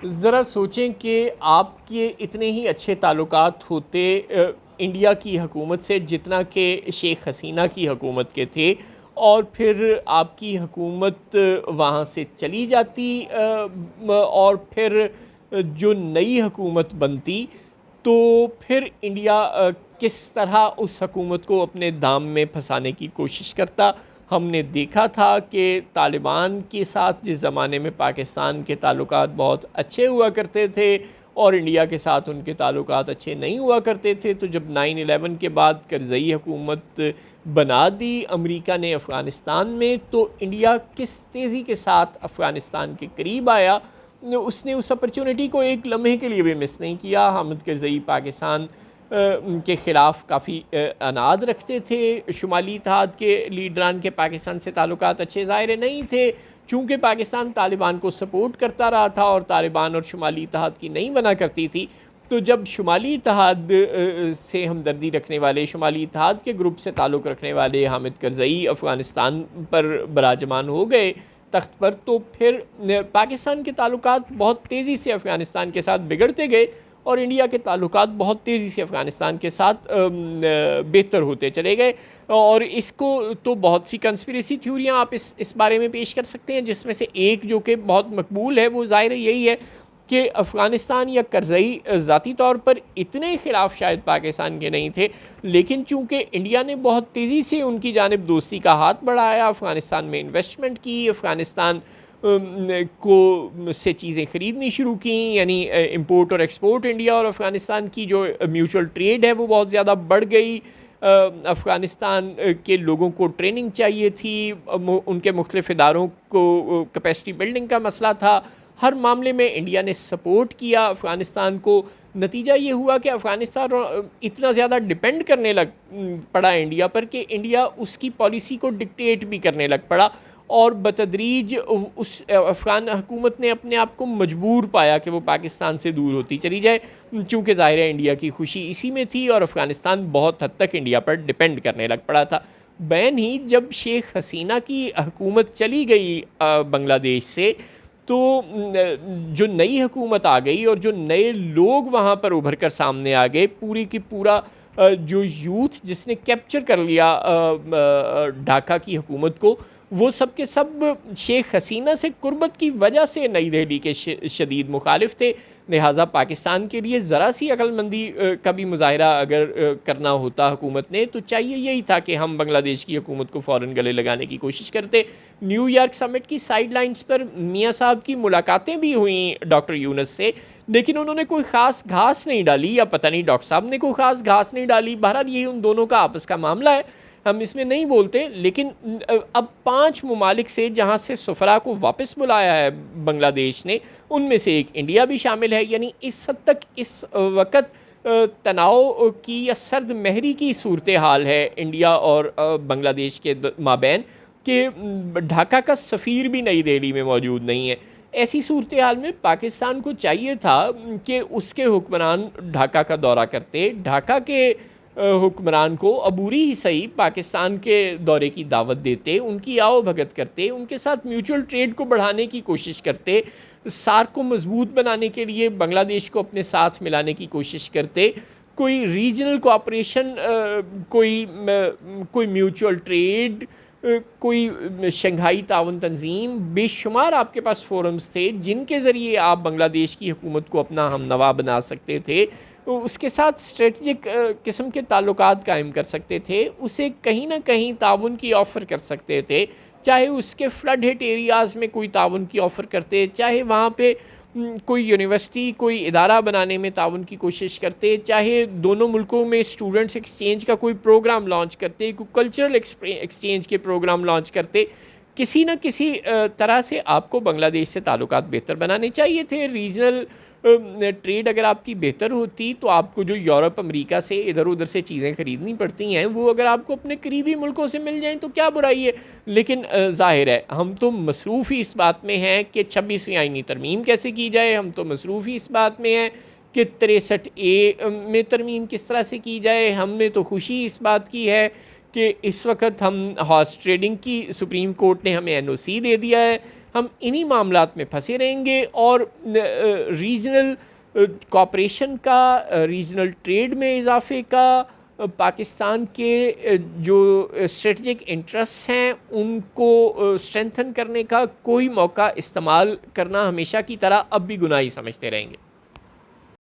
ज़रा सोचें कि आपके इतने ही अच्छे ताल्लुकात होते इंडिया की हुकूमत से जितना कि शेख हसीना की हुकूमत के थे, और फिर आपकी हुकूमत वहाँ से चली जाती, और फिर जो नई हुकूमत बनती तो फिर इंडिया किस तरह उस हुकूमत को अपने दाम में फंसाने की कोशिश करता। हमने देखा था कि तालिबान के साथ जिस ज़माने में पाकिस्तान के ताल्लुकात बहुत अच्छे हुआ करते थे और इंडिया के साथ उनके ताल्लुकात अच्छे नहीं हुआ करते थे, तो जब 9/11 के बाद करज़ई हुकूमत बना दी अमेरिका ने अफ़गानिस्तान में, तो इंडिया किस तेज़ी के साथ अफ़गानिस्तान के करीब आया। उसने उस अपॉर्चुनिटी को एक लम्हे के लिए भी मिस नहीं किया। हामिद करज़ई पाकिस्तान के ख़िलाफ़ काफ़ी अनाद रखते थे। शुमाली इत्तेहाद के लीडरान के पाकिस्तान से ताल्लुकात अच्छे ज़ाहिर नहीं थे, चूँकि पाकिस्तान तालिबान को सपोर्ट करता रहा था और तालिबान और शुमाली इत्तेहाद की नहीं बना करती थी। तो जब शुमाली इत्तेहाद से हमदर्दी रखने वाले, शुमाली इत्तेहाद के ग्रुप से ताल्लुक़ रखने वाले हामिद करज़ई अफ़गानिस्तान पर बराजमान हो गए तख्त पर, तो फिर पाकिस्तान के ताल्लुकात बहुत तेज़ी से अफ़गानिस्तान के साथ बिगड़ते गए और इंडिया के ताल्लुकात बहुत तेज़ी से अफ़गानिस्तान के साथ बेहतर होते चले गए। और इसको तो बहुत सी कंस्पिरेसी थ्योरियाँ आप इस बारे में पेश कर सकते हैं, जिसमें से एक जो कि बहुत मकबूल है वो ज़ाहिर यही है कि अफ़गानिस्तान या करज़ई ज़ाती तौर पर इतने ख़िलाफ़ शायद पाकिस्तान के नहीं थे, लेकिन चूँकि इंडिया ने बहुत तेज़ी से उनकी जानिब दोस्ती का हाथ बढ़ाया, अफ़गानिस्तान में इन्वेस्टमेंट की, अफ़गानिस्तान को से चीज़ें ख़रीदनी शुरू की, यानी इंपोर्ट और एक्सपोर्ट इंडिया और अफ़गानिस्तान की जो म्यूचुअल ट्रेड है वो बहुत ज़्यादा बढ़ गई। अफ़गानिस्तान के लोगों को ट्रेनिंग चाहिए थी, उनके मुख्तलिफ़ इदारों को कैपेसिटी बिल्डिंग का मसला था। हर मामले में इंडिया ने सपोर्ट किया अफ़गानिस्तान को। नतीजा ये हुआ कि अफ़गानिस्तान इतना ज़्यादा डिपेंड करने लग पड़ा इंडिया पर कि इंडिया उसकी पॉलिसी को डिक्टेट भी करने लग पड़ा, और बतदरीज उस अफ़गान हुकूमत ने अपने आप को मजबूर पाया कि वो पाकिस्तान से दूर होती चली जाए, चूँकि ज़ाहिर है इंडिया की खुशी इसी में थी और अफ़गानिस्तान बहुत हद तक इंडिया पर डिपेंड करने लग पड़ा था। बैन ही जब शेख हसीना की हुकूमत चली गई बांग्लादेश से, तो जो नई हुकूमत आ गई और जो नए लोग वहाँ पर उभर कर सामने आ गए, पूरी की पूरा जो यूथ जिसने कैप्चर कर लिया ढाका की हुकूमत को, वो सब के सब शेख हसीना से कुर्बत की वजह से नई दिल्ली के शदीद मुखालिफ थे। लिहाजा पाकिस्तान के लिए ज़रा सी अक्लमंदी का भी मुजाहरा अगर करना होता हुकूमत ने, तो चाहिए यही था कि हम बांग्लादेश की हुकूमत को फ़ौरन गले लगाने की कोशिश करते। न्यूयॉर्क समिट की साइड लाइन्स पर मियाँ साहब की मुलाकातें भी हुई डॉक्टर यूनुस से, लेकिन उन्होंने कोई ख़ास घास नहीं डाली, या पता नहीं डॉक्टर साहब ने कोई ख़ास घास नहीं डाली। बहरहाल ये उन दोनों का आपस का मामला है, हम इसमें नहीं बोलते। लेकिन अब 5 ममालिक से जहाँ से सफ़रा को वापस बुलाया है बांग्लादेश ने, उनमें से एक इंडिया भी शामिल है। यानी इस हद तक इस वक्त तनाव की या सर्द महरी की सूरत हाल है इंडिया और बांग्लादेश के माबैन, कि ढाका का सफ़ीर भी नई दिल्ली में मौजूद नहीं है। ऐसी सूरत हाल में पाकिस्तान को चाहिए था कि उसके हुक्मरान ढाका का दौरा करते, ढाका के हुक्मरान को अबूरी ही सही पाकिस्तान के दौरे की दावत देते, उनकी आओ भगत करते, उनके साथ म्यूचुअल ट्रेड को बढ़ाने की कोशिश करते, सार्क को मजबूत बनाने के लिए बांग्लादेश को अपने साथ मिलाने की कोशिश करते, कोई रीजनल कोऑपरेशन, कोई म्यूचुअल ट्रेड, कोई शंघाई ताउन तंजीम, बेशुमार आपके पास फोरम्स थे जिनके ज़रिए आप बांग्लादेश की हुकूमत को अपना हमनवा बना सकते थे, उसके साथ स्ट्रेटजिक किस्म के ताल्लुकात कायम कर सकते थे, उसे कहीं ना कहीं ताउन की ऑफ़र कर सकते थे, चाहे उसके फ्लड हिट एरियाज़ में कोई ताउन की ऑफ़र करते, चाहे वहाँ पे कोई यूनिवर्सिटी, कोई इदारा बनाने में ताउन की कोशिश करते, चाहे दोनों मुल्कों में स्टूडेंट्स एक्सचेंज का कोई प्रोग्राम लॉन्च करते, कोई कल्चरल एक्सचेंज के प्रोग्राम लॉन्च करते। किसी न किसी तरह से आपको बांग्लादेश से ताल्लुकात बेहतर बनाने चाहिए थे। रीजनल ट्रेड अगर आपकी बेहतर होती, तो आपको जो यूरोप अमेरिका से इधर उधर से चीज़ें ख़रीदनी पड़ती हैं, वो अगर आपको अपने करीबी मुल्कों से मिल जाएं तो क्या बुराई है। लेकिन ज़ाहिर है हम तो मसरूफ़ ही इस बात में हैं कि 26वीं आईनी तरमीम कैसे की जाए, हम तो मसरूफ़ ही इस बात में हैं कि 63A में तरमीम किस तरह से की जाए। हमने तो खुशी इस बात की है कि इस वक्त हम हॉर्स ट्रेडिंग की सुप्रीम कोर्ट ने हमें NOC दे दिया है। हम इन्हीं मामलात में फंसे रहेंगे और रीजनल कॉपरेशन का, रीजनल ट्रेड में इजाफे का, पाकिस्तान के जो स्ट्रेटजिक इंटरेस्ट हैं उनको स्ट्रेंथन करने का कोई मौका इस्तेमाल करना हमेशा की तरह अब भी गुनाही समझते रहेंगे।